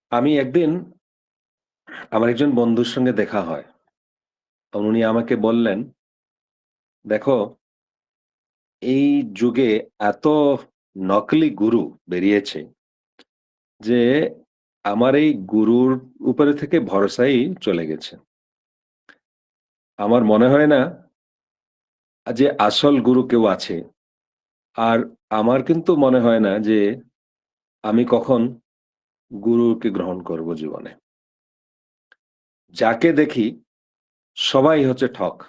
আমি একদিন আমার একজন বন্ধুর সঙ্গে দেখা হয়। উনি আমাকে বললেন, "দেখো, এই যুগে এত নকলি গুরু বেরিয়েছে যে আমার এই গুরুর উপরে থেকে ভরসাই চলে গেছে। আমার মনে হয় না যে আসল গুরু কেউ আছে। আর আমার কিন্তু মনে হয় না যে আমি কখন গুরুকে গ্রহণ করব জীবনে। যাকে দেখি সবাই হচ্ছে ঠক।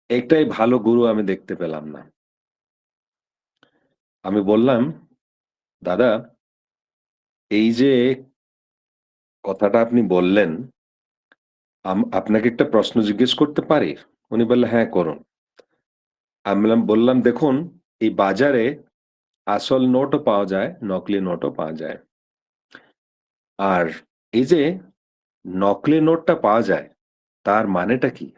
একটাই ভালো গুরু আমি দেখতে পেলাম না।" আমি বললাম, "দাদা, এই যে কথাটা আপনি বললেন, আপনাকে একটা প্রশ্ন জিজ্ঞেস করতে পারি?" উনি বললেন, "হ্যাঁ, করুন।" আমি বললাম, "দেখুন, এই বাজারে আসল নোটও পাওয়া যায়, নকলি নোটও পাওয়া যায়। আর এই যে নকলি নোটটা পাওয়া যায়, তার মানেটা কি?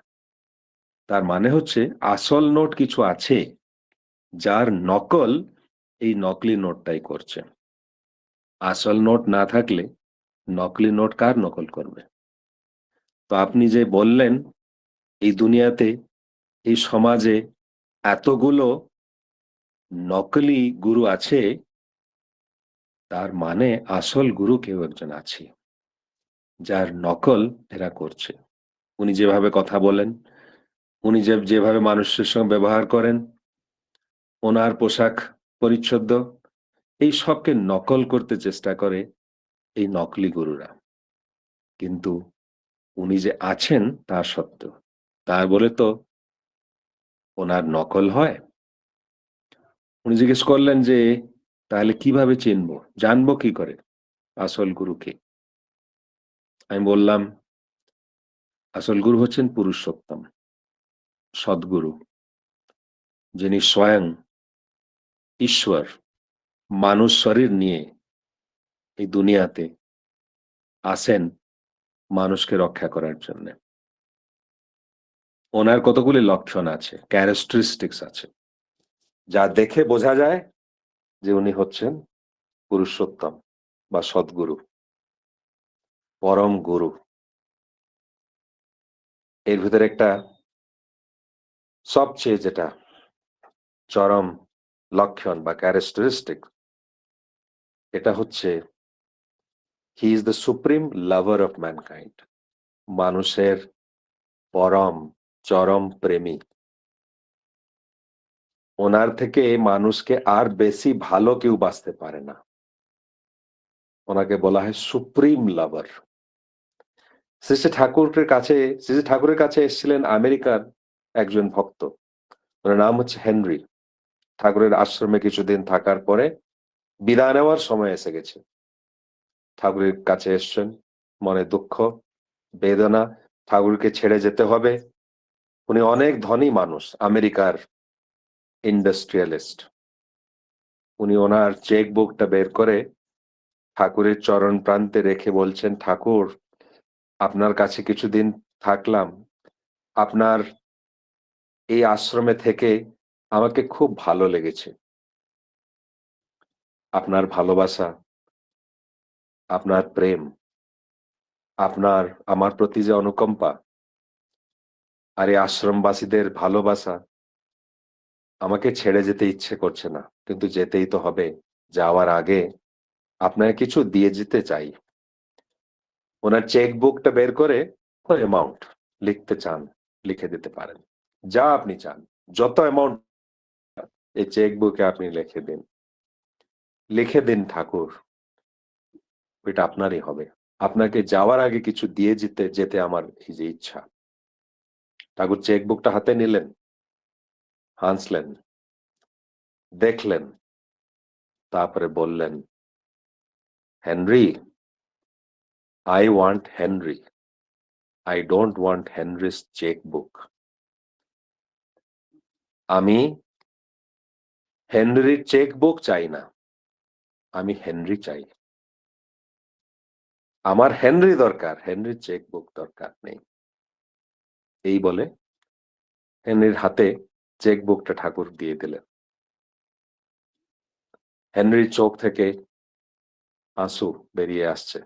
তার মানে হচ্ছে আসল নোট কিছু আছে, যার নকল এই নকলি নোটটাই করছে। আসল নোট না থাকলে নকলি নোট কার নকল করবে?" তো আপনি যে বললেন, এই দুনিয়াতে, এই সমাজে এতগুলো নকলি গুরু আছে, তার মানে আসল গুরু কেউ একজন আছে, যার নকল এরা করছে। উনি যেভাবে কথা বলেন, উনি যেভাবে মানুষের সঙ্গে ব্যবহার করেন, ওনার পোশাক পরিচ্ছদ, এই সবকে নকল করতে চেষ্টা করে এই নকলি গুরুরা। কিন্তু উনি যে আছেন তা সত্য। তার বলে তো ওনার নকল হয়? উনি জিজ্ঞেস করলেন যে, "তাহলে কিভাবে চিনবো? জানবো কি করে আসল গুরু কে?" আমি বললাম, "আসল গুরু হচ্ছেন পুরুষোত্তম, সদ্গুরু, যিনি স্বয়ং ঈশ্বর মানুষ শরীর নিয়ে এই দুনিয়াতে আসেন মানুষকে রক্ষা করার জন্য। ওনার কতগুলি লক্ষণ আছে, ক্যারেক্টারিস্টিক্স আছে, যা দেখে বোঝা যায় যে উনি হচ্ছেন পুরুষোত্তম বা সদ্গুরু, পরম গুরু। এর ভিতরে একটা সবচেয়ে যেটা চরম লক্ষণ বা ক্যারেক্টারিস্টিক, এটা হচ্ছে he is the supreme lover of mankind. মানুষের পরম চরম প্রেমী। ওনার থেকে মানুষকে আর বেশি ভালো কেউ বাঁচতে পারে না। ওনাকে বলা হয় সুপ্রিম লাভার। শ্রী ঠাকুরের কাছে এসেছিলেন আমেরিকার একজন ভক্ত। ওনার নাম হচ্ছে হেনরি। ঠাকুরের আশ্রমে কিছুদিন থাকার পরে বিদায় নেওয়ার সময় এসে গেছে। ঠাকুরের কাছে এসছেন, মনে দুঃখ, বেদনা, ঠাকুরকে ছেড়ে যেতে হবে। উনি অনেক ধনী মানুষ, আমেরিকার ইন্ডাস্ট্রিয়ালিস্ট। উনি ওনার চেক বুকটা বের করে ঠাকুরের চরণ প্রান্তে রেখে বলছেন, "ঠাকুর, আপনার কাছে কিছুদিন থাকলাম। আপনার এই আশ্রমে থেকে আমাকে খুব ভালো লেগেছে। আপনার ভালোবাসা, আপনার প্রেম, আপনার আমার প্রতি যে অনুকম্পা, আর এই আশ্রমবাসীদের ভালোবাসা, আমাকে ছেড়ে যেতে ইচ্ছে করছে না। কিন্তু যেতেই তো হবে। যাওয়ার আগে আপনাকে কিছু দিয়ে যেতে চাই।" ওনার চেক বুকটা বের করে অ্যামাউন্ট লিখতে চান, লিখে দিতে পারেন। যা আপনি চান, যত অ্যামাউন্ট এই চেক বুকে আপনি লিখে দিন। লিখে দিন, ঠাকুর, ওইটা আপনারই হবে। আপনাকে যাওয়ার আগে কিছু দিয়ে যেতে যেতে আমার এই যে ইচ্ছা। ঠাকুর চেক বুকটা হাতে নিলেন, হাসলেন, দেখলেন, তারপরে বললেন, "Henry, I want Henry. I don't want Henry's checkbook." আমি হেনরির চেকবুক চাই না, আমি হেনরি চাই। আমার হেনরি দরকার, হেনরির চেকবুক দরকার নেই। এই বলে হেনরির হাতে চেকবুকটা ঠাকুর দিয়ে দিলেন। হেনরির চোখ থেকে আঁসু বেরিয়ে আসছে।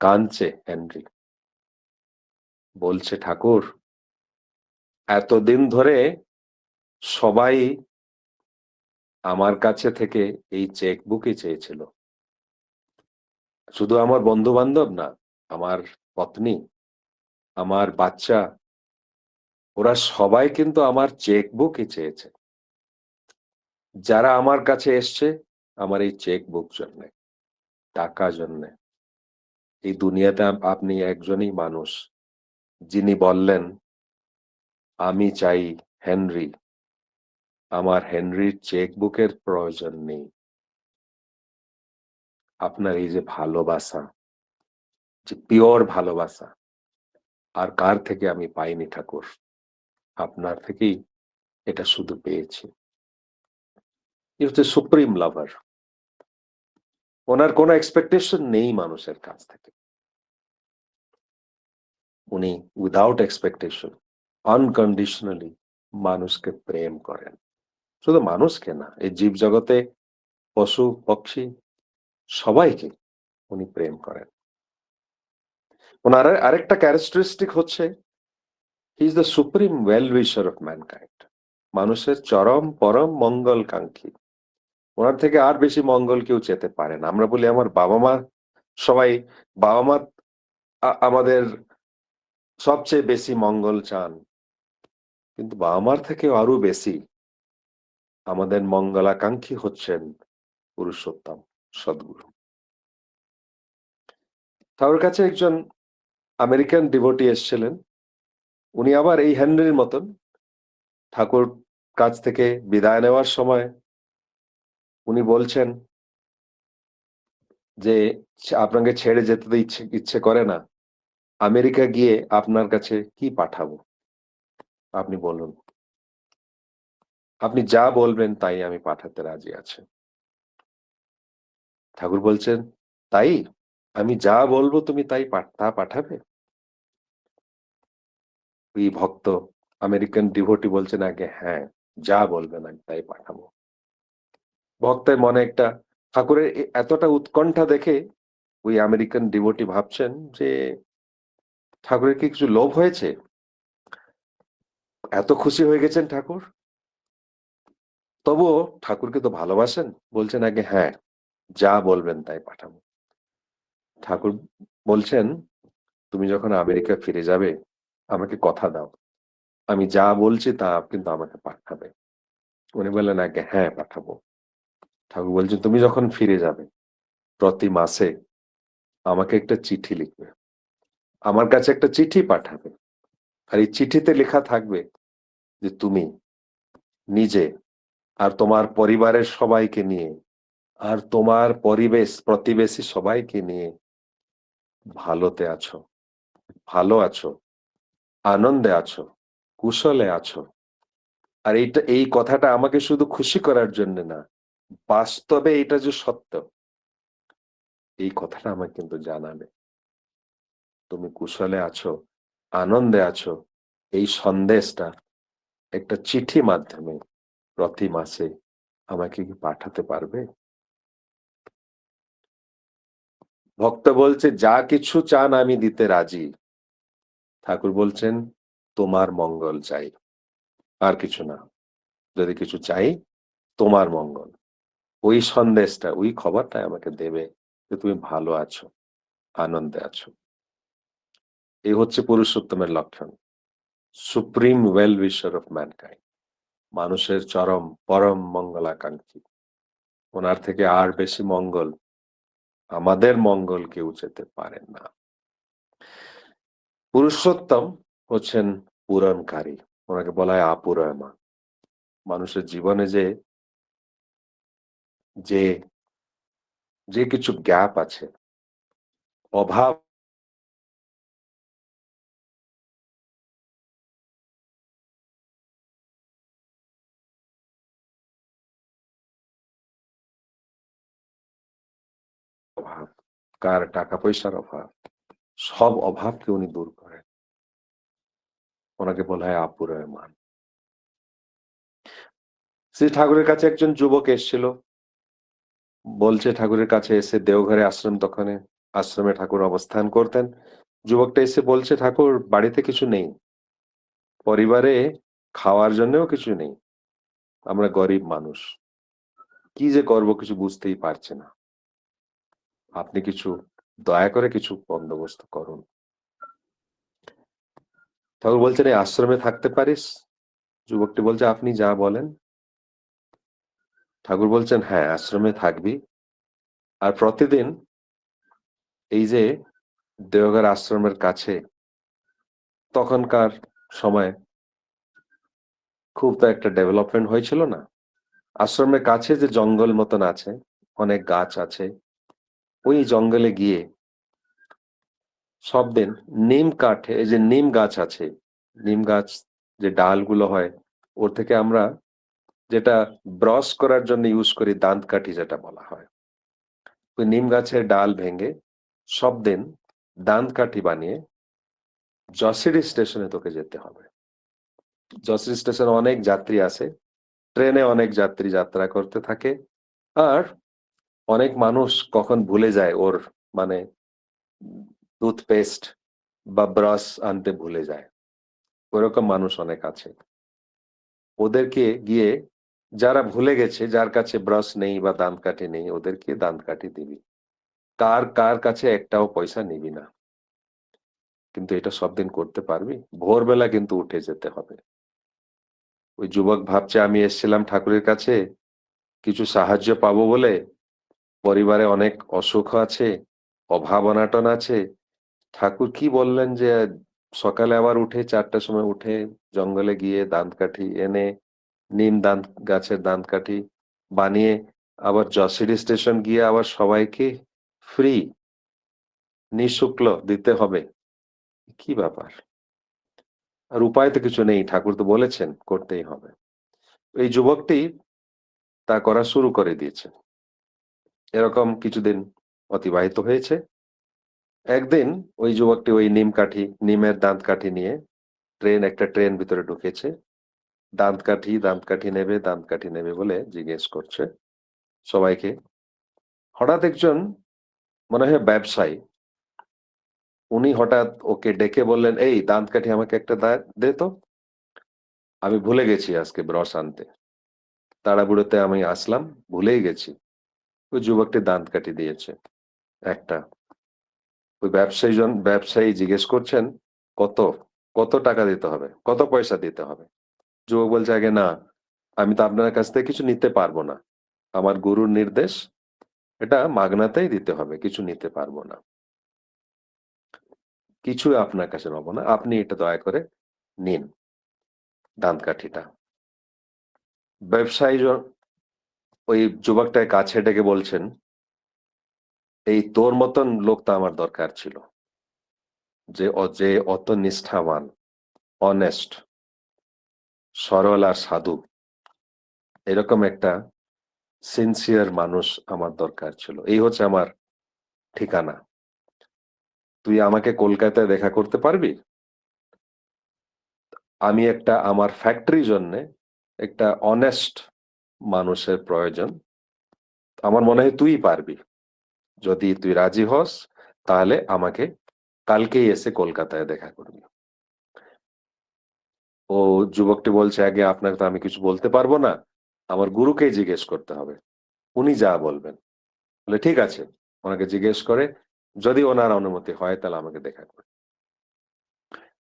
কাঁদছে হেনরি। বলছে, ঠাকুর, এতদিন ধরে সবাই আমার কাছে থেকে এই চেক বুকই চেয়েছিল। শুধু আমার বন্ধু-বান্ধব না, আমার পত্নী, আমার বাচ্চা, ওরা সবাই কিন্তু আমার চেক বুকই চেয়েছে। যারা আমার কাছে এসছে আমার এই চেক বুক জন্যে, টাকা জন্যে। এই দুনিয়াতে আপনি একজনই মানুষ যিনি বললেন, "আমি চাই হেনরি, আমার হেনরির চেক বুকের প্রয়োজন নেই।" আপনার এই যে ভালোবাসা, যে পিওর ভালোবাসা, আর কার থেকে আমি পাইনি ঠাকুর। আপনার থেকেই এটা শুধু পেয়েছি। হি হচ্ছে সুপ্রিম লাভার। উনার কোন এক্সপেকটেশন নেই মানুষের কাছ থেকে। উনি উইথআউট এক্সপেকটেশন আনকন্ডিশনালি মানুষকে প্রেম করেন। শুধু মানুষকে না, এই জীবজগতে পশু, পক্ষী সবাইকে উনি প্রেম করেন। উনার আরেকটা ক্যারেক্টারিস্টিক হচ্ছে he is the supreme well উইশার of mankind. মানুষের চরম পরম মঙ্গলকাঙ্ক্ষী। উনার থেকে আর বেশি মঙ্গল কেউ চেতে পারে না। আমরা বলি আমার বাবা-মা সবাই বাবা-মা আমাদের সবচেয়ে বেশি মঙ্গল চান। কিন্তু বাবা-মার থেকেও আরো বেশি আমাদের মঙ্গলাকাঙ্ক্ষী হচ্ছেন পুরুষোত্তম সদ্গুরু। ঠাকুরের কাছে একজন আমেরিকান ডিভোটি এসছিলেন। উনি আবার এই হেনরির মতন ঠাকুর কাছ থেকে বিদায় নেওয়ার সময় উনি বলছেন যে, আপনাকে ছেড়ে যেতে তো ইচ্ছে ইচ্ছে করে না। আমেরিকা গিয়ে আপনার কাছে কি পাঠাবো? আপনি বলুন। আপনি যা বলবেন তাই আমি পাঠাতে রাজি আছি। ঠাকুর বলছেন, তাই? আমি যা বলবো তুমি তা পাঠাবে? ওই ভক্ত আমেরিকান ডিভোটি বলছেন, আগে হ্যাঁ, যা বলবেন আমি তাই পাঠাবো। ভক্তের মনে একটা ঠাকুরের এতটা উৎকণ্ঠা দেখে ওই আমেরিকান ডিভোটি ভাবছেন যে ঠাকুরের কি কিছু লোভ হয়েছে? এত খুশি হয়ে গেছেন ঠাকুর? তবুও ঠাকুরকে তো ভালোবাসেন। বলছেন, আগে হ্যাঁ, যা বলবেন তাই পাঠাবো। ঠাকুর বলছেন, তুমি যখন আমেরিকা ফিরে যাবে আমাকে কথা দাও। আমি যা বলছি তা কিন্তু আমাকে পাঠাবে। উনি বললেন, আগে হ্যাঁ, পাঠাবো। ঠাকুর বলছেন, তুমি যখন ফিরে যাবে প্রতি মাসে আমাকে একটা চিঠি লিখবে। আমার কাছে একটা চিঠি পাঠাবে। আর এই চিঠিতে লেখা থাকবে যে তুমি নিজে আর তোমার পরিবারের সবাইকে নিয়ে আর তোমার প্রতিবেশী সবাইকে নিয়ে ভালোতে আছো, ভালো আছো, আনন্দে আছো, কুশলে আছো। আর এই কথাটা আমাকে শুধু খুশি করার জন্য না, বাস্তবে এটা যে সত্য, এই কথাটা আমাকে কিন্তু জানাবে। তুমি কুশলে আছো, আনন্দে আছো, এই সন্দেশটা একটা চিঠি মাধ্যমে প্রতি মাসে আমাকে কি পাঠাতে পারবে? ভক্ত বলছে, যা কিছু চান আমি দিতে রাজি। ঠাকুর বলছেন, তোমার মঙ্গল চাই, আর কিছু না। যদি কিছু চাই, তোমার মঙ্গল। ওই সন্দেশটা, ওই খবরটাই আমাকে দেবে যে তুমি ভালো আছো, আনন্দে আছো। এই হচ্ছে পুরুষোত্তমের লক্ষণ। Supreme well উইশার of mankind. মানুষের চরম পরম মঙ্গলাকাঙ্ক্ষী। ওনার থেকে আর বেশি মঙ্গল, আমাদের মঙ্গল কেউ চেতে পারেন না। পুরুষোত্তম হচ্ছেন পূরণকারী। ওনাকে বলা হয় আপুরয়মা। মানুষের জীবনে যে যে কিছু গ্যাপ আছে, অভাব অভাব, কার টাকা পয়সার অভাব, সব অভাবকে উনি দূর করেন। ওনাকে বলা হয় আপুরয়মান। শ্রী ঠাকুরের কাছে একজন যুবক এসেছিল। বলছে ঠাকুরের কাছে এসে দেওঘরে আসলাম তখনে আশ্রমে ঠাকুর অবস্থান করতেন। যুবকটা এসে বলছে, ঠাকুর বাড়িতে কিছু নেই, পরিবারে খাওয়ার জন্যও কিছু নেই, আমরা গরিব মানুষ, কি যে করব কিছু বুঝতেই পারছি না, আপনি কিছু দয়া করে কিছু বন্দোবস্ত করুন। ঠাকুর বলছেন, এই আশ্রমে থাকতে পারিস? যুবকটি বলছে, আপনি যা বলেন। ঠাকুর বলছেন, হ্যাঁ আশ্রমে থাকবি, আর প্রতিদিন এই যে দেওঘর আশ্রমের কাছে তখনকার সময় খুব তো একটা ডেভেলপমেন্ট হয়েছিল না, আশ্রমের কাছে যে জঙ্গল মতন আছে, অনেক গাছ আছে, ওই জঙ্গলে গিয়ে সব দিন নিম কাঠে, এই যে নিম গাছ আছে, নিম গাছ যে ডালগুলো হয় ওর থেকে আমরা যেটা ব্রাশ করার জন্য ইউজ করি, দাঁত কাঠি যেটা বলা হয়, ওই নিম গাছের ডাল ভেঙে সব দিন দাঁত কাঠি বানিয়ে যশোর স্টেশনে তোকে যেতে হবে। যশোর স্টেশনে অনেক যাত্রী আসে, ট্রেনে অনেক যাত্রী যাত্রা করতে থাকে, আর অনেক মানুষ কখন ভুলে যায় ওর মানে টুথপেস্ট বা ব্রাশ আনতে ভুলে যায়, ওরকম মানুষ অনেক আছে। ওদেরকে গিয়ে, যারা ভুলে গেছে, যার কাছে ব্রাশ নেই বা দাঁত কাঠি নেই, ওদেরকে দাঁত কাঠি দিবি, কার কার কাছে একটাও পয়সা নিবি না। কিন্তু এটা সব দিন করতে পারবি? ভোরবেলা কিন্তু উঠে যেতে হবে। ওই যুবক ভাবছে আমি এসেছিলাম ঠাকুরের কাছে কিছু সাহায্য পাবো বলে, পরিবারে অনেক অসুখ আছে, অভাব অনাটন আছে। ঠাকুর কি বললেন যে সকালে আবার উঠে 4টার সময় উঠে জঙ্গলে গিয়ে দাঁতকাঠি এনে, নিম দাঁত গাছের দাঁতকাঠি বানিয়ে আবার যশোর স্টেশন গিয়ে আবার সবাইকে ফ্রি নিঃশুল্ক দিতে হবে। কি ব্যাপার? আর উপায় তো কিছু নেই, ঠাকুর তো বলেছেন করতেই হবে। এই যুবকটি তা করা শুরু করে দিয়েছে। এরকম কিছুদিন অতিবাহিত হয়েছে। একদিন ওই যুবকটি ওই নিম কাঠি, নিমের দাঁতকাঠি নিয়ে একটা ট্রেন ভিতরে ঢুকেছে। দাঁতকাঠি নেবে, দাঁতকাঠি নেবে বলে জিজ্ঞেস করছে সবাইকে। হঠাৎ একজন, মনে হয় ব্যবসায়ী, উনি হঠাৎ ওকে ডেকে বললেন, এই দাঁতকাঠি আমাকে একটা দে তো, আমি ভুলে গেছি আজকে ব্রাশ আনতে, তাড়াহুড়োতে আমি আসলাম, ভুলেই গেছি। ওই যুবকটি দাঁতকাঠি দিয়েছে একটা। ওই ব্যবসায়ী জিজ্ঞেস করছেন, কত কত টাকা দিতে হবে, কত পয়সা দিতে হবে? যুবক বলছে, আগে না, আমি তো আপনার কাছ থেকে কিছু নিতে পারবো না, আমার গুরুর নির্দেশ, এটা মাগনাতেই দিতে হবে, কিছু নিতে পারবো না, কিছু আপনার কাছে নেবো না, আপনি এটা দয়া করে নিন দাঁতকাঠিটা। ব্যবসায়ী ওই যুবকটাকে কাছে ডেকে বলছেন, এই তোর মতন লোক তো আমার দরকার ছিল, যে অত নিষ্ঠাবান, অনেস্ট, সরল আর সাধু, এরকম একটা সিনসিয়ার মানুষ আমার দরকার ছিল। এই হচ্ছে আমার ঠিকানা, তুই আমাকে কলকাতায় দেখা করতে পারবি? আমি আমার ফ্যাক্টরির জন্য একটা অনেস্ট মানুষের প্রয়োজন, আমার মনে হয় তুই পারবি, যদি তুই রাজি হস তাহলে আমাকে কালকেই এসে কলকাতায় দেখা করবি। ও যুবকটি বলছে, আগে আপনাকে তো আমি কিছু বলতে পারবো না, আমার গুরুকেই জিজ্ঞেস করতে হবে, উনি যা বলবেন। বলে ঠিক আছে, ওনাকে জিজ্ঞেস করে যদি ওনার অনুমতি হয় তাহলে আমাকে দেখা করবে।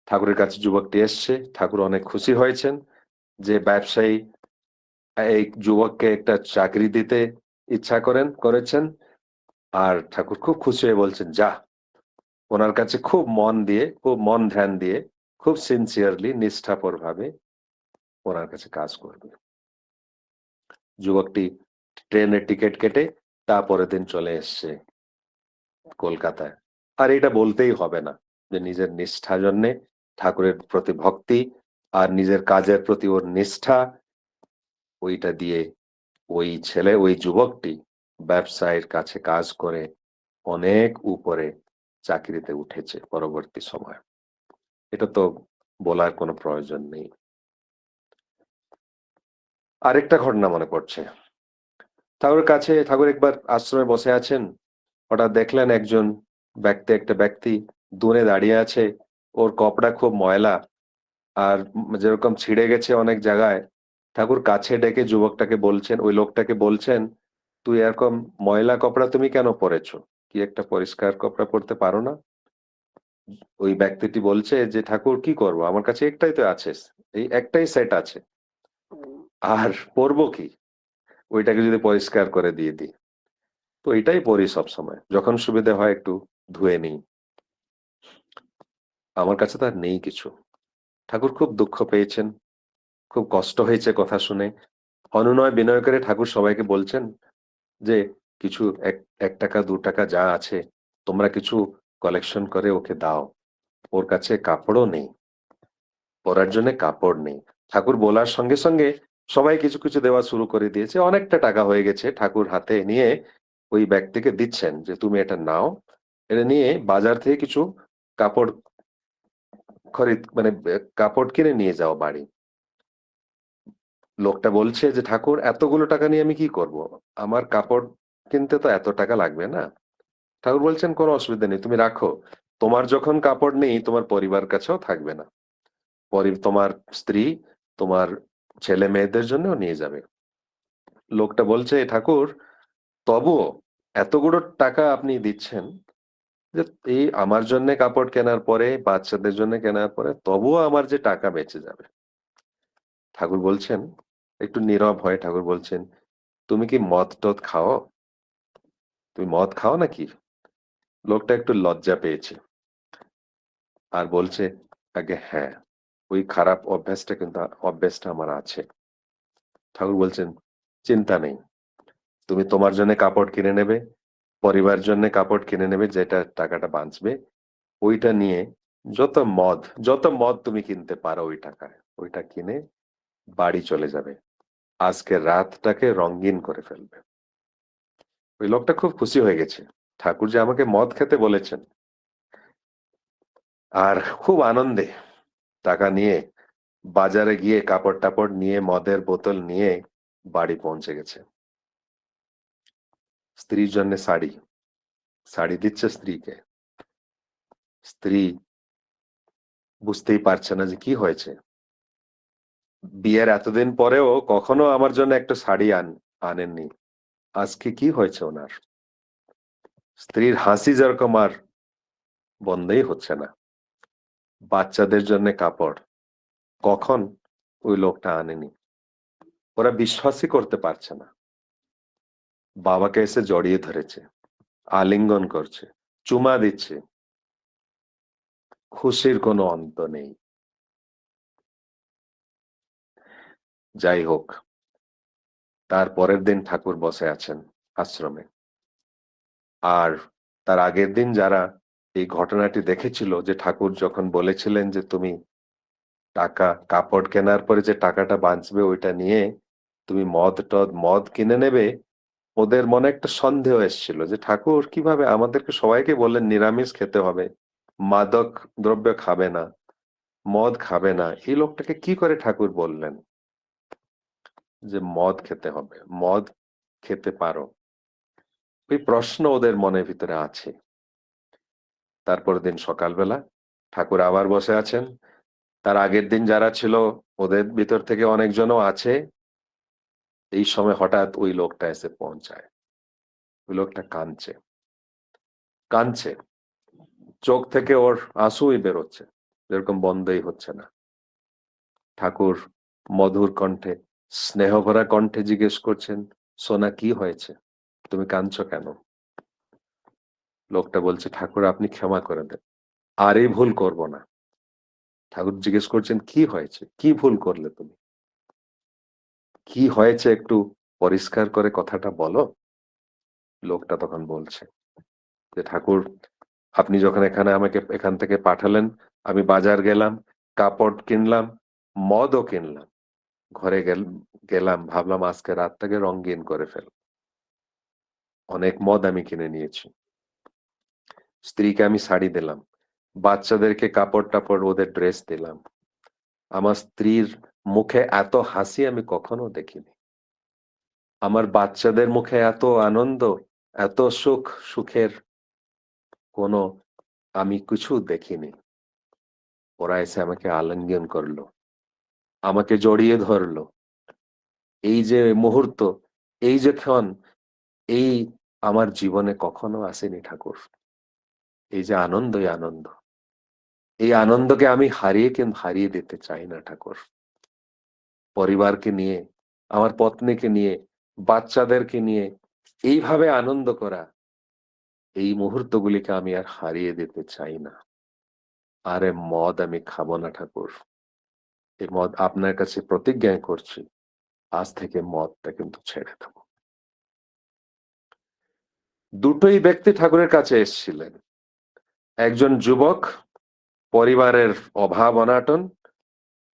ঠাকুরের কাছে যুবকটি এসছে, ঠাকুর অনেক খুশি হয়েছেন যে ব্যবসায়ী এই যুবককে একটা চাকরি দিতে ইচ্ছা করেছেন। আর ঠাকুর খুব খুশি হয়ে বলছেন, যা, ওনার কাছে খুব মন দিয়ে, খুব মন ধ্যান দিয়ে, খুব সিনসিয়ারলি, নিষ্ঠাপর ভাবে ওনার কাছে কাজ করবে। যুবকটি ট্রেনের টিকিট কেটে তারপরের দিন চলে এসছে কলকাতায়। আর এটা বলতেই হবে না যে নিজের নিষ্ঠা জন্যে, ঠাকুরের প্রতি ভক্তি আর নিজের কাজের প্রতি ওর নিষ্ঠা, ওইটা দিয়ে ওই যুবকটি ব্যবসায়ের কাছে কাজ করে অনেক উপরে চাকরিতে উঠেছে পরবর্তী সময়। এটা তো বলার কোনো প্রয়োজন নেই। আরেকটা ঘটনা মনে পড়ছে। ঠাকুর একবার আশ্রমে বসে আছেন, হঠাৎ দেখলেন একজন একটা ব্যক্তি দূরে দাঁড়িয়ে আছে, ওর কপড়া খুব ময়লা আর যেরকম ছিঁড়ে গেছে অনেক জায়গায়। ঠাকুর কাছে ডেকে যুবকটাকে বলছেন, ওই লোকটাকে বলছেন, "তুই এরকম ময়লা কপড়া তুমি কেন পরেছো? কি একটা পরিষ্কার কপড়া পরতে পারো না?" ওই ব্যক্তিটি বলছে যে, "ঠাকুর কি করব? আমার কাছে একটাই তো আছে। এই একটাই সেট আছে। আর পরবো কি? ওইটাকে যদি পরিষ্কার করে দিয়ে দিই।" তো এটাই পড়ি সবসময়। যখন সুবিধা হয় একটু ধুয়ে নিই। আমার কাছে তো আর নেই কিছু। ঠাকুর খুব দুঃখ পেয়েছেন, খুব কষ্ট হয়েছে কথা শুনে। অনুনয় বিনয় করে ঠাকুর সবাইকে বলছেন যে, "কিছু ৳১, ৳২ যা আছে তোমরা কিছু কালেকশন করে ওকে দাও। ওর কাছে কাপড়ও নেই। পরার জন্যে কাপড় নেই।" ঠাকুর বলার সঙ্গে, সঙ্গে সবাই কিছু, কিছু দেওয়া শুরু করে দিয়েছে। অনেকটা টাকা হয়ে গেছে। ঠাকুর হাতে নিয়ে ওই ব্যক্তিকে দিচ্ছেন যে, "তুমি এটা নাও। এটা নিয়ে বাজার থেকে কিছু কাপড় মানে কাপড় কিনে নিয়ে যাও বাড়ি।" লোকটা বলছে যে, "ঠাকুর এতগুলো টাকা নিয়ে আমি কি করব? আমার কাপড় কিনতে তো এত টাকা লাগবে না?" ঠাকুর বলছেন, "কোনো অসুবিধা নেই। তুমি রাখো। তোমার যখন কাপড় নেই তোমার পরিবার কাছেও থাকবে না। তোমার স্ত্রী, তোমার ছেলে-মেয়েদের জন্যও নিয়ে যাবে।" লোকটা বলছে, "ঠাকুর তবুও এতগুলো টাকা আপনি দিচ্ছেন যে এই আমার জন্যে কাপড় কেনার পরে, বাচ্চাদের জন্য কেনার পরে তবুও আমার যে টাকা বেঁচে যাবে।" ঠাকুর বলছেন, একটু নীরব হয়ে ঠাকুর বলছেন, "তুমি কি মদ-টদ খাও? তুমি মদ খাও নাকি?" লোকটা একটু লজ্জা পেয়েছে। আর বলছে, "আজ্ঞে হ্যাঁ, ওই খারাপ অভ্যাসটা আমার আছে।" ঠাকুর বলছেন, "চিন্তা নেই। তুমি তোমার জন্যে কাপড় কিনে নেবে, পরিবারের জন্যে কাপড় কিনে নেবে যেটা টাকাটা বাঁচবে। ওইটা নিয়ে যত মদ তুমি কিনতে পারো ওই টাকায়, ওইটা কিনে বাড়ি চলে যাবে। আজকের রাতটাকে রঙিন করে ফেলবে।" ওই লোকটা খুব খুশি হয়ে গেছে। ঠাকুর যে আমাকে মদ খেতে বলেছেন। আর খুব আনন্দে টাকা নিয়ে বাজারে গিয়ে কাপড়-টাপড় নিয়ে মদের বোতল নিয়ে বাড়ি পৌঁছে গেছে। স্ত্রীর জন্যে শাড়ি, শাড়ি দিচ্ছে স্ত্রীকে। স্ত্রী বুঝতেই পারছে না যে কি হয়েছে। বিয়ের এতদিন পরেও কখনো আমার জন্য একটা শাড়ি আনেননি। আজকে কি হয়েছে উনার? স্ত্রীর হাসি যেরকম আর বন্ধই হচ্ছে না। বাচ্চাদের জন্যে কাপড়, কখন ওই লোকটা আনেনি। ওরা বিশ্বাসই করতে পারছে না। বাবাকে এসে জড়িয়ে ধরেছে, আলিঙ্গন করছে, চুমা দিচ্ছে। খুশির কোনো অন্ত নেই। যাই হোক, তার পরের দিন ঠাকুর বসে আছেন আশ্রমে। আর তার আগের দিন যারা এই ঘটনাটি দেখেছিল যে ঠাকুর যখন বলেছিলেন যে, "তুমি কাপড় কেনার পরে যে টাকাটা বাঁচবে ওইটা নিয়ে তুমি মদ কিনে নেবে।" ওদের মনে একটা সন্দেহ এসেছিল যে ঠাকুর কিভাবে আমাদেরকে সবাইকে বললেন নিরামিষ খেতে হবে, মাদক দ্রব্য খাবে না, মদ খাবে না। এই লোকটাকে কি করে ঠাকুর বললেন যে মদ খেতে হবে, মদ খেতে পারো? এই প্রশ্ন ওদের মনের ভিতরে আছে। তারপরের দিন সকালবেলা ঠাকুর আবার বসে আছেন। তার আগের দিন যারা ছিল ওদের ভিতর থেকে অনেকজনও আছে। এই সময় হঠাৎ ওই লোকটা এসে পৌঁছায়। ওই লোকটা কাঁদছে, কাঁদছে। চোখ থেকে ওর আঁসুই বেরোচ্ছে। এরকম বন্ধই হচ্ছে না। ঠাকুর মধুর কণ্ঠে, স্নেহভরা কণ্ঠে জিজ্ঞেস করছেন, "সোনা কি হয়েছে? তুমি কাঁদছো কেন?" লোকটা বলছে, "ঠাকুর আপনি ক্ষমা করে দেন। আর এই ভুল করব না।" ঠাকুর জিজ্ঞেস করছেন, "কি হয়েছে? কি ভুল করলে তুমি? কি হয়েছে একটু পরিষ্কার করে কথাটা বলো?" লোকটা তখন বলছে যে, "ঠাকুর আপনি যখন আমাকে এখান থেকে পাঠালেন, আমি বাজার গেলাম, কাপড় কিনলাম, মদও কিনলাম। ঘরে গেলাম ভাবলাম আজকে রাতটাকে রঙিন করে ফেলব। অনেক মদ আমি কিনে নিয়েছি। স্ত্রীকে আমি শাড়ি দিলাম। বাচ্চাদেরকে কাপড়-টাপড় ওদের ড্রেস দিলাম। আমার স্ত্রীর মুখে এত হাসি আমি কখনো দেখিনি। আমার বাচ্চাদের মুখে এত আনন্দ, এত সুখের কোনো আমি কিছু দেখিনি। ওরা এসে আমাকে আলিঙ্গন করলো, আমাকে জড়িয়ে ধরলো। এই যে মুহূর্ত, এই যে ক্ষণ, এই আমার জীবনে কখনো আসেনি ঠাকুর। এই যে আনন্দ, এই আনন্দ। এই আনন্দকে আমি হারিয়ে দিতে চাই না ঠাকুর। পরিবারকে নিয়ে, আমার পত্নীকে নিয়ে, বাচ্চাদেরকে নিয়ে এইভাবে আনন্দ করা, এই মুহূর্তগুলিকে আমি আর হারিয়ে দিতে চাই না। আরে মদ আমি খাবো না ঠাকুর। এই মদ আপনার কাছে প্রতিজ্ঞা করছি। আজ থেকে মদটা কিন্তু ছেড়ে দেব। দুটোই ব্যক্তি ঠাকুরের কাছে এসেছিলেন। একজন যুবক, পরিবারের অভাব অনাটন,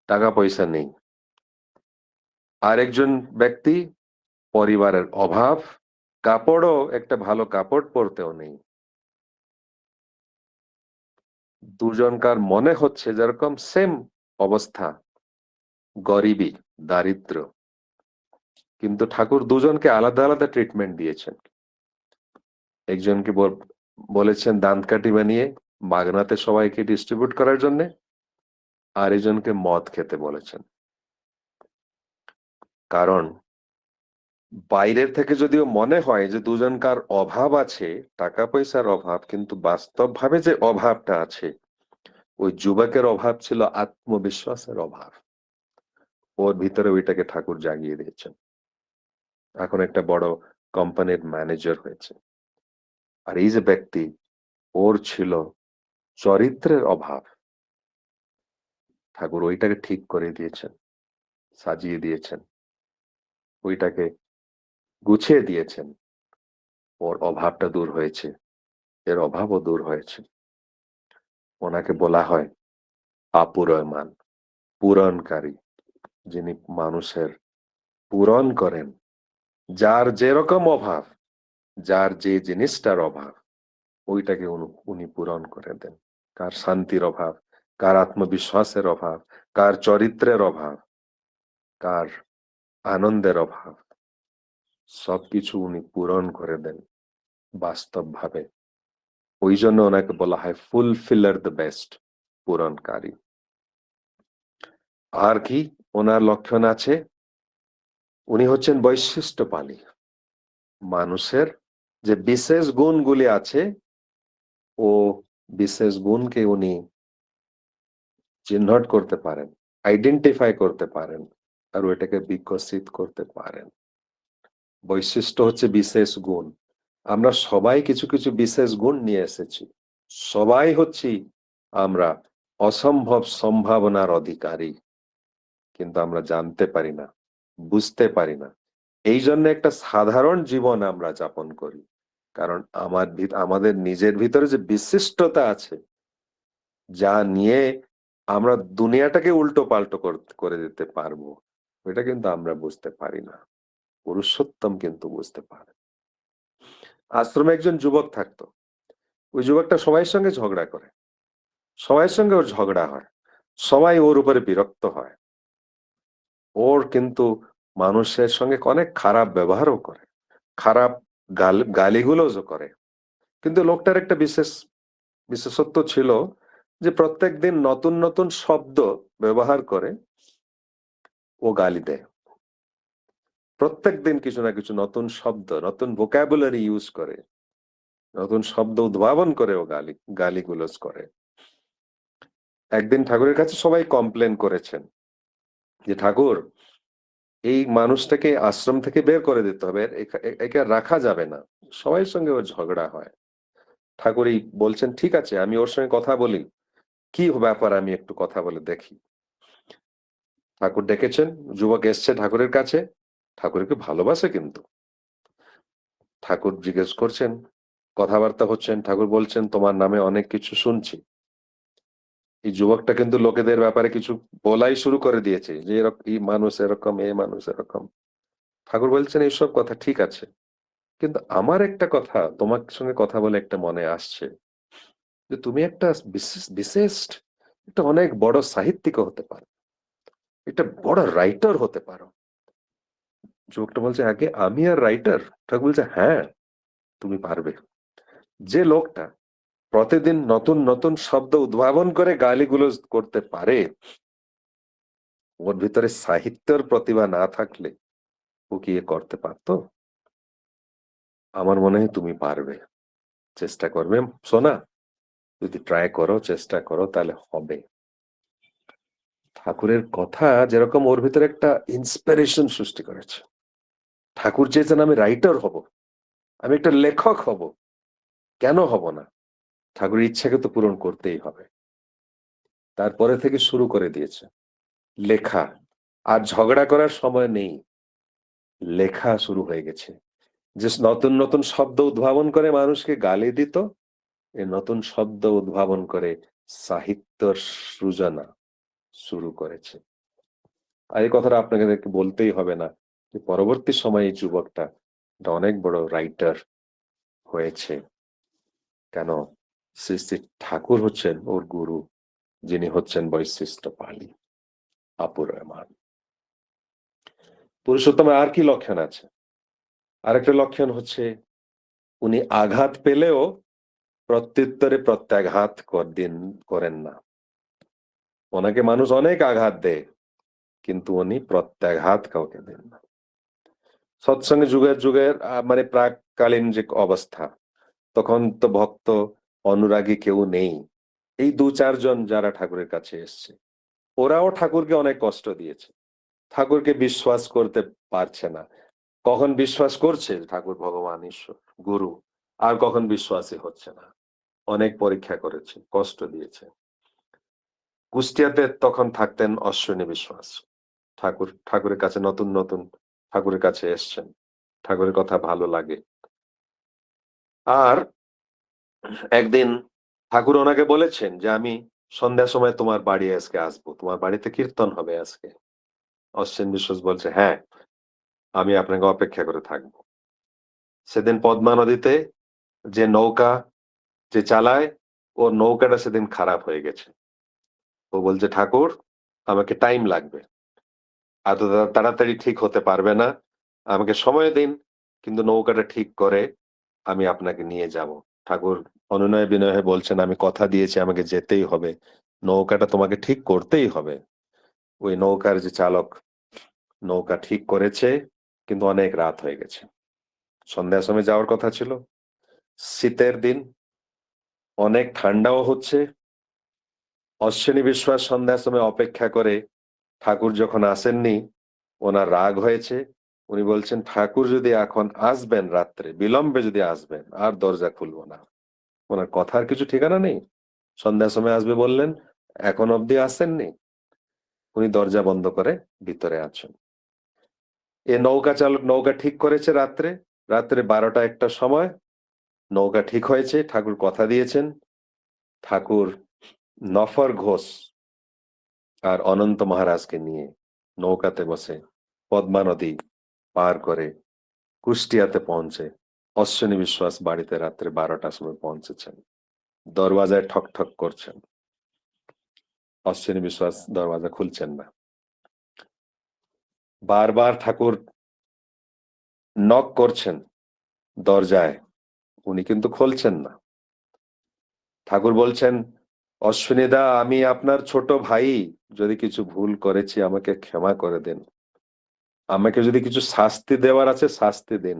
টাকা পয়সা নেই। আরেকজন ব্যক্তি, পরিবারের অভাব, কাপড়ও একটা ভালো কাপড় পরতেও নেই। দুজনকার মনে হচ্ছে যেরকম সেম অবস্থা, গরিবী, দারিদ্র, কিন্তু ঠাকুর দুজনকে আলাদা আলাদা ট্রিটমেন্ট দিয়েছেন। একজনকে বলেছেন দান্তকাঠি বানিয়ে মাগনাতে সবাইকে ডিস্ট্রিবিউট করার জন্য, আর একজনকে মদ খেতে বলেছেন। কারণ বাইরের থেকে যদিও মনে হয় যে দুজনকার অভাব আছে, টাকা পয়সার অভাব, কিন্তু বাস্তবভাবে যে অভাবটা আছে, ওই যুবকের অভাব ছিল আত্মবিশ্বাসের অভাব। ওর ভিতরে ওইটাকে ঠাকুর জাগিয়ে দিয়েছেন। এখন একটা বড় কোম্পানির ম্যানেজার হয়েছে। আর এই যে ব্যক্তি, ওর ছিল চরিত্রের অভাব, ঠাকুর ওইটাকে ঠিক করে দিয়েছেন, সাজিয়ে দিয়েছেন, ওইটাকে গুছিয়ে দিয়েছেন। ওর অভাবটা দূর হয়েছে, এর অভাবও দূর হয়েছে। ওনাকে বলা হয় আপুরয়মান, পূরণকারী, যিনি মানুষের পূরণ করেন। যার যেরকম অভাব, যার যে জিনিসটার অভাব, ওইটাকে উনি পূরণ করে দেন। কার শান্তির অভাব, কার আত্মবিশ্বাসের অভাব, কার চরিত্রের অভাব, কার আনন্দের অভাব, সবকিছু উনি পূরণ করে দেন বাস্তবভাবে। ওই জন্য ওনাকে বলা হয় ফুলফিলার দ্য বেস্ট, পূরণকারী। আর কি ওনার লক্ষণ আছে? উনি হচ্ছেন বৈশিষ্ট্যপালী। মানুষের যে বিশেষ গুণগুলি আছে, ও বিশেষ গুণকে উনি চিহ্নট করতে পারেন, আইডেন্টিফাই করতে পারেন, আর ওইটাকে বিকশিত করতে পারেন। বৈশিষ্ট্য হচ্ছে বিশেষ গুণ। আমরা সবাই কিছু কিছু বিশেষ গুণ নিয়ে এসেছি। সবাই হচ্ছি আমরা অসম্ভব সম্ভাবনার অধিকারী, কিন্তু আমরা জানতে পারি না, বুঝতে পারি না। এই জন্য একটা সাধারণ জীবন আমরা যাপন করি। কারণ আমাদের নিজের ভিতরে যে বিশিষ্টতা আছে, যা নিয়ে আমরা দুনিয়াটাকে উল্টো পাল্টো করে দিতে পারবো, ওইটা কিন্তু আমরা বুঝতে পারি না। পুরুষোত্তম কিন্তু বুঝতে পারে। আশ্রমে একজন যুবক থাকতো। ওই যুবকটা সবাই সঙ্গে ঝগড়া করে, সবাই সঙ্গে ওর ঝগড়া হয়, সবাই ওর উপরে বিরক্ত হয়। ওর কিন্তু মানুষের সঙ্গে অনেক খারাপ ব্যবহারও করে, খারাপ গালিগুলোজও করে। কিন্তু লোকটার একটা বিশেষত্ব ছিল যে প্রত্যেকদিন নতুন নতুন শব্দ ব্যবহার করে ও গালি দেয়। প্রত্যেকদিন কিছু না কিছু নতুন শব্দ, নতুন ভোকাবুলারি ইউজ করে, নতুন শব্দ উদ্ভাবন করে ও গালিগুলোজ করে। একদিন ঠাকুরের কাছে সবাই কমপ্লেন করেছেন যে ঠাকুর, এই মানুষটাকে আশ্রম থেকে বের করে দিতে হবে, একে আর রাখা যাবে না, সবাই সঙ্গে ওর ঝগড়া হয়। ঠাকুর এই বলছেন ঠিক আছে, আমি ওর সঙ্গে কথা বলি, কি ব্যাপার আমি একটু কথা বলে দেখি। ঠাকুর ডেকেছেন, যুবক এসছে ঠাকুরের কাছে, ঠাকুরকে ভালোবাসে কিন্তু। ঠাকুর জিজ্ঞেস করছেন, কথাবার্তা হচ্ছেন, ঠাকুর বলছেন তোমার নামে অনেক কিছু শুনছি। এই যুবকটা কিন্তু লোকেদের ব্যাপারে কিছু বলাই শুরু করে দিয়েছে, যে এই মানুষ এরকম, এই মানুষ এরকম। ঠাকুর বলছেন এইসব কথা ঠিক আছে, কিন্তু আমার একটা কথা তোমার সঙ্গে কথা বলে একটা মনে আসছে, যে তুমি একটা বিশেষ বিশেষ একটা অনেক বড় সাহিত্যিক হতে পারো, একটা বড় রাইটার হতে পারো। যুবকটা বলছে আগে আমি আর রাইটার? ঠাকুর বলছে হ্যাঁ, তুমি পারবে। যে লোকটা প্রতিদিন নতুন নতুন শব্দ উদ্ভাবন করে গালিগুলোজ করতে পারে, ওর ভিতরে সাহিত্যের প্রতিভা না থাকলে ও কি এ করতে পারতো? আমার মনে হয় তুমি পারবে। চেষ্টা করবে সোনা? যদি ট্রাই করো, চেষ্টা করো তাহলে হবে। ঠাকুরের কথা যেরকম ওর ভিতরে একটা ইন্সপিরেশন সৃষ্টি করেছে। ঠাকুর চেয়েছেন আমি রাইটার হব, আমি একটা লেখক হব। কেন হব না? ঠাকুরের ইচ্ছাকে তো পূরণ করতেই হবে। তারপরে থেকে শুরু করে দিয়েছে লেখা। আর ঝগড়া করার সময় নেই, লেখা শুরু হয়ে গেছে। যে নতুন নতুন শব্দ উদ্ভাবন করে মানুষকে গালি দিত, এই নতুন শব্দ উদ্ভাবন করে সাহিত্যর সৃজনা শুরু করেছে। আর এই কথাটা আপনাকে বলতেই হবে না যে পরবর্তী সময়ে এই যুবকটা একটা অনেক বড় রাইটার হয়েছে। কেন? শ্রী শ্রী ঠাকুর হচ্ছেন ওর গুরু, যিনি হচ্ছেন বৈশিষ্ট্য পালি আপুর রহমান। পুরুষোত্তমের আর কি লক্ষণ আছে? আরেকটা লক্ষণ হচ্ছে উনি আঘাত পেলেও প্রত্যুত্তরে প্রত্যাঘাত করেন না। ওনাকে মানুষ অনেক আঘাত দেয়, কিন্তু উনি প্রত্যাঘাত কাউকে দেন না। সৎসঙ্গে যুগের যুগের মানে প্রাককালীন যে অবস্থা, তখন তো ভক্ত অনুরাগী কেউ নেই। এই ২-৪ জন যারা ঠাকুরের কাছে এসছে, ওরাও ঠাকুরকে অনেক কষ্ট দিয়েছে। ঠাকুরকে বিশ্বাস করতে পারছে না। কখন বিশ্বাস করছে ঠাকুর ভগবান ঈশ্বর গুরু, আর কখন বিশ্বাসই হচ্ছে না। অনেক পরীক্ষা করেছে, কষ্ট দিয়েছে। কুষ্টিয়াতে তখন থাকতেন অশ্বিনী বিশ্বাস। ঠাকুরের কাছে নতুন নতুন ঠাকুরের কাছে এসছেন, ঠাকুরের কথা ভালো লাগে। আর একদিন ঠাকুর ওনাকে বলেছেন যে আমি সন্ধ্যার সময় তোমার বাড়ি আজকে আসবো, তোমার বাড়িতে কীর্তন হবে আজকে। অশ্বিন বিশ্বাস বলছে হ্যাঁ, আমি আপনাকে অপেক্ষা করে থাকবো। সেদিন পদ্মা নদীতে যে নৌকা যে চালায়, ওর নৌকাটা সেদিন খারাপ হয়ে গেছে। ও বলছে ঠাকুর আমাকে টাইম লাগবে, এত তাড়াতাড়ি ঠিক হতে পারবে না, আমাকে সময় দিন, কিন্তু নৌকাটা ঠিক করে আমি আপনাকে নিয়ে যাব। ঠাকুর অনুনয় বিনয়ে বলছেন আমি কথা দিয়েছি আমাকে যেতেই হবে, নৌকাটা তোমাকে ঠিক করতেই হবে। ওই নৌকার যে চালক নৌকা ঠিক করেছে, কিন্তু অনেক রাত হয়ে গেছে। সন্ধ্যার সময় যাওয়ার কথা ছিল, শীতের দিন, অনেক ঠান্ডাও হচ্ছে। অশ্বিনী বিশ্বাস সন্ধ্যার সময় অপেক্ষা করে ঠাকুর যখন আসেননি, ওনার রাগ হয়েছে। উনি বলছেন ঠাকুর যদি এখন আসবেন রাত্রে, বিলম্বে যদি আসবেন, আর দরজা খুলবো না। ওনার কথার কিছু ঠিকানা নেই। সন্ধ্যার সময় আসবে বললেন, এখন অব্দি আসেননি। উনি দরজা বন্ধ করে ভিতরে আছেন। এ নৌকা চালক নৌকা ঠিক করেছে রাত্রে, রাত্রে ১২টা-১টার সময় নৌকা ঠিক হয়েছে, ঠাকুর কথা দিয়েছেন। ঠাকুর নফর ঘোষ আর অনন্ত মহারাজকে নিয়ে নৌকাতে বসে পদ্মা নদী পার করে কুষ্টিয়াতে পৌঁছে অশ্বিনী বিশ্বাস বাড়িতে রাত্রে ১২টার সময় পৌঁছেছেন। দরওয়াজায় ঠক ঠক করছেন, অশ্বিনী বিশ্বাস দরওয়াজা খুলছেন না। বারবার ঠাকুর নক করছেন দরজায়, উনি কিন্তু খুলছেন না। ঠাকুর বলছেন অশ্বিনী দা আমি আপনার ছোট ভাই, যদি কিছু ভুল করেছি আমাকে ক্ষমা করে দেন, আমাকে যদি কিছু শাস্তি দেওয়ার আছে শাস্তি দিন,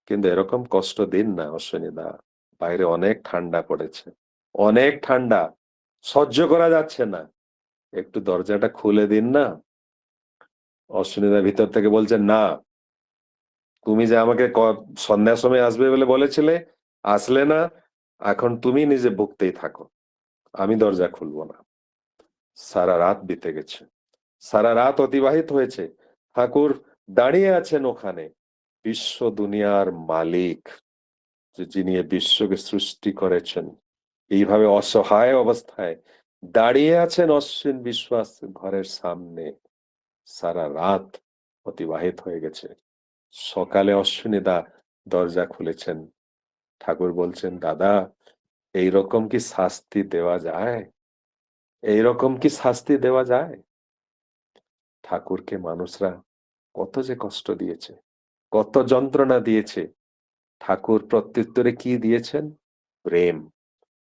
কিন্তু এরকম কষ্ট দিন না অশ্বিনী দা। বাইরে অনেক ঠান্ডা পড়েছে, অনেক ঠান্ডা, সহ্য করা যাচ্ছে না, একটু দরজাটা খুলে দিন না। অশ্বিনী দা ভিতর থেকে বলছেন না, তুমি যে আমাকে সন্ধ্যার সময় আসবে বলে বলেছিলে, আসলে না, এখন তুমি নিজে ভুগতেই থাকো, আমি দরজা খুলবো না। সারা রাত বিতে গেছে, সারা রাত অতিবাহিত হয়েছে। ঠাকুর দাঁড়িয়ে আছেন ওখানে, বিশ্ব দুনিয়ার মালিক, যিনি বিশ্বকে সৃষ্টি করেছেন, এইভাবে অসহায় অবস্থায় দাঁড়িয়ে আছেন অশ্বিন বিশ্বাস ঘরের সামনে। সারা রাত অতিবাহিত হয়ে গেছে। সকালে অশ্বিনী দা দরজা খুলেছেন। ঠাকুর বলছেন দাদা এইরকম কি শাস্তি দেওয়া যায়? এইরকম কি শাস্তি দেওয়া যায়? ঠাকুরকে মানুষরা কত যে কষ্ট দিয়েছে, কত যন্ত্রণা দিয়েছে, ঠাকুর প্রত্যুত্তরে কি দিয়েছেন? প্রেম।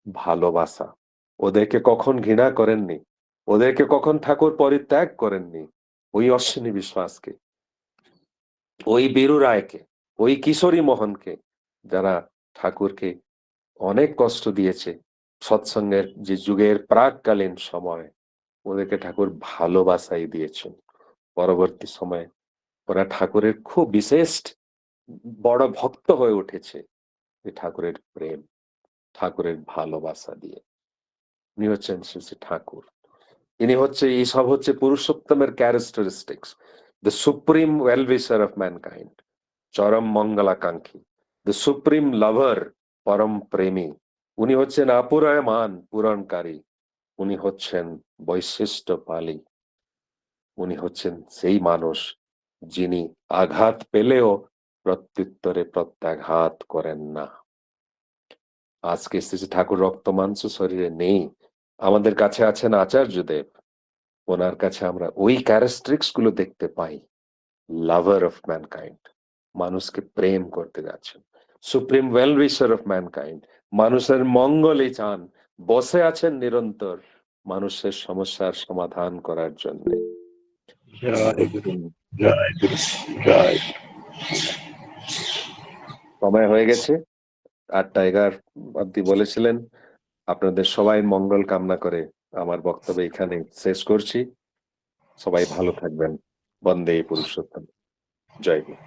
ভালোবাসা। ওদেরকে কখন ঘৃণা করেননি, ওদেরকে কখন ঠাকুর পরিত্যাগ করেননি। ওই অশ্বিনী বিশ্বাসকে, ওই বীরু রায়কে, ওই কিশোরী মোহনকে, যারা ঠাকুরকে অনেক কষ্ট দিয়েছে সৎসঙ্গের যে যুগের প্রাককালীন সময়, ওদেরকে ঠাকুর ভালোবাসাই দিয়েছেন। পরবর্তী সময়ে ওরা ঠাকুরের খুব বিশেষ বড় ভক্ত হয়ে উঠেছে এই ঠাকুরের প্রেম, ঠাকুরের ভালোবাসা দিয়ে। ইনি হচ্ছেন শ্রী শ্রী ঠাকুর। ইনি হচ্ছে, এই সব হচ্ছে পুরুষোত্তমের characteristics, the supreme wellwisher of mankind, চরম মঙ্গলাকাঙ্ক্ষী, দ্য সুপ্রিম লাভার, পরম প্রেমী। উনি হচ্ছেন আপুরায়মান পূরণকারী, উনি হচ্ছেন বৈশিষ্ট্য পালী, উনি হচ্ছেন সেই মানুষ যিনি আঘাত পেলেও প্রত্যুত্তরে প্রত্যাঘাত করেন না। আজকে শ্রী শ্রী ঠাকুর রক্ত মাংস শরীরে নেই, আমাদের কাছে আছেন আচার্যদেব। ওনার কাছে আমরা ওই ক্যারেক্টারিস্টিক্স গুলো দেখতে পাই। লাভার অফ ম্যানকাইন্ড, মানুষকে প্রেম করতে যাচ্ছেন। সুপ্রিম ওয়েল উইশার অফ ম্যানকাইন্ড, মানুষের মঙ্গলই চান, বসে আছেন নিরন্তর মানুষের সমস্যার সমাধান করার জন্য। জয় গুরু, জয় গুরু, জয়। সময় হয়ে গেছে, 8:11 অব্দি বলেছিলেন। আপনাদের সবাই মঙ্গল কামনা করে আমার বক্তব্য এখানে শেষ করছি। সবাই ভালো থাকবেন। বন্দে পুরুষোত্তম। জয় গুরু।